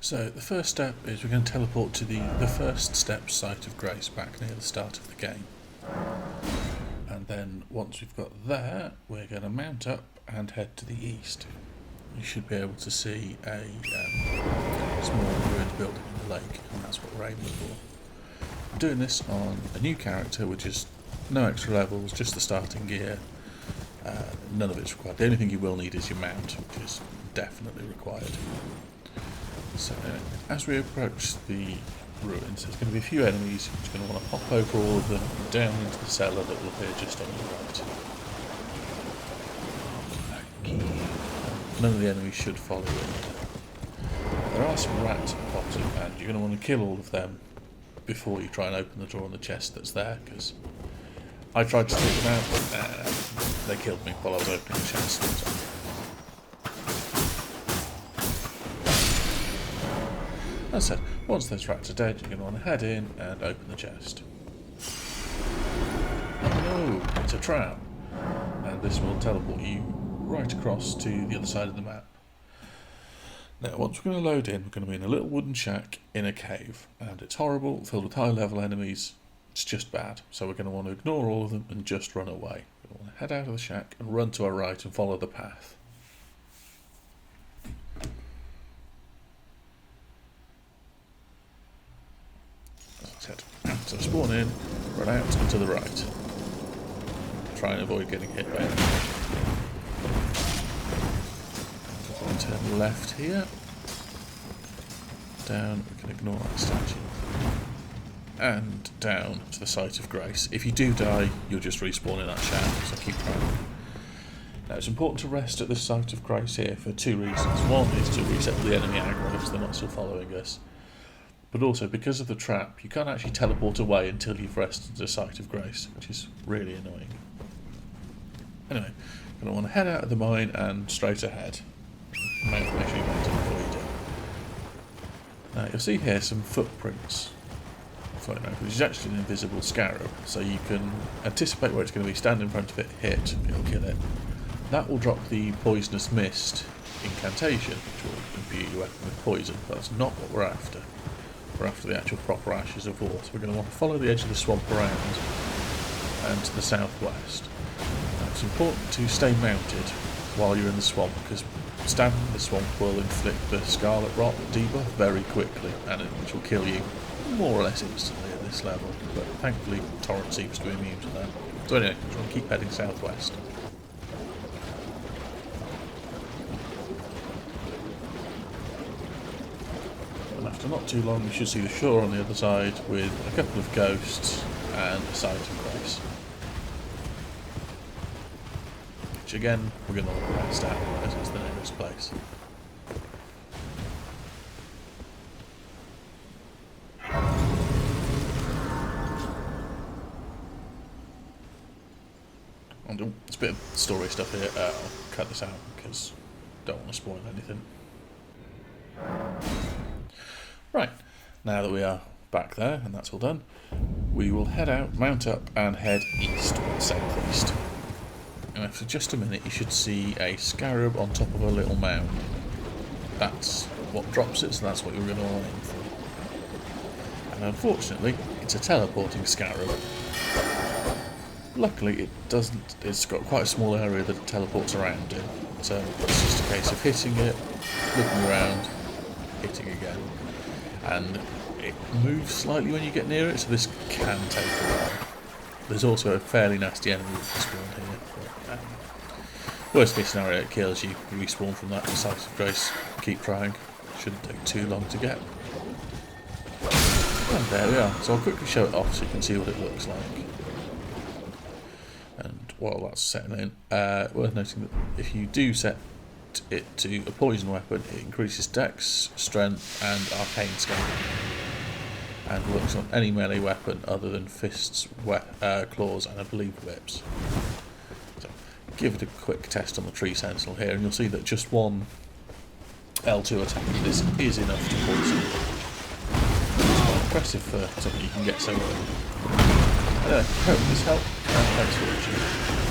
So the first step is we're going to teleport to the first step site of grace back near the start of the game. And then once we've got there, we're going to mount up and head to the east. You should be able to see a small ruined building in the lake, and that's what we're aiming for. I'm doing this on a new character with just no extra levels, just the starting gear. None of it's required. The only thing you will need is your mount, which is definitely required. So as we approach the ruins, there's going to be a few enemies. You're going to want to hop over all of them down into the cellar that will appear just on your right. None of the enemies should follow you. There are some rats at the bottom, and you're going to want to kill all of them before you try and open the door on the chest that's there, because I tried to take them out, but they killed me while I was opening the chest. So. As I said, once those rats are dead, you're going to want to head in and open the chest. Oh no, it's a trap. And this will teleport you right across to the other side of the map. Now, once we're going to load in, we're going to be in a little wooden shack in a cave. And it's horrible, filled with high-level enemies. It's just bad. So we're going to want to ignore all of them and just run away. We're going to want to head out of the shack and run to our right and follow the path. So spawn in, run out and to the right. Try and avoid getting hit by enemies. Turn left here. Down, we can ignore that statue. And down to the site of grace. If you do die, you'll just respawn in that shaft, so keep trying. Now it's important to rest at this site of grace here for two reasons. One is to reset the enemy aggro if they're not still following us. But also, because of the trap, you can't actually teleport away until you've rested the site of grace, which is really annoying. Anyway, you're going to want to head out of the mine and straight ahead. Make sure you mount it before you do. Now, you'll see here some footprints floating around, which is actually an invisible scarab, so you can anticipate where it's going to be, stand in front of it, hit, it'll kill it. That will drop the poisonous mist incantation, which will imbue your weapon with poison, but that's not what we're after. We're after the actual proper ashes of war. So we're going to want to follow the edge of the swamp around and to the southwest. Now it's important to stay mounted while you're in the swamp, because standing in the swamp will inflict the Scarlet Rot debuff very quickly, and which will kill you more or less instantly at this level. But thankfully Torrent seems to be immune to that. So anyway, we're going to keep heading southwest. After not too long, you should see the shore on the other side with a couple of ghosts and a site of grace. Which again, we're going to want to rest out as it's the nearest place. And it's a bit of story stuff here. I'll cut this out because I don't want to spoil anything. Right, now that we are back there, and that's all done, we will head out, mount up, and head east, southeast. And after just a minute, you should see a scarab on top of a little mound. That's what drops it, so that's what you're going to want to aim for. And unfortunately, it's a teleporting scarab. Luckily, it doesn't. It's got quite a small area that it teleports around in, so it's just a case of hitting it, looking around, hitting again. And it moves slightly when you get near it, so this can take a while. There's also a fairly nasty enemy that spawned here. But, worst case scenario, it kills you. You respawn from that site of grace. Keep trying. Shouldn't take too long to get. And there we are. So I'll quickly show it off so you can see what it looks like. And while that's setting in, worth noting that if you do set it to a poison weapon, it increases dex, strength and arcane scaling, and works on any melee weapon other than fists, claws and I believe whips. So give it a quick test on the tree sentinel here and you'll see that just one L2 attack of this is enough to poison. It's quite impressive for something you can get so early. Anyway, hope this helped and thanks for watching.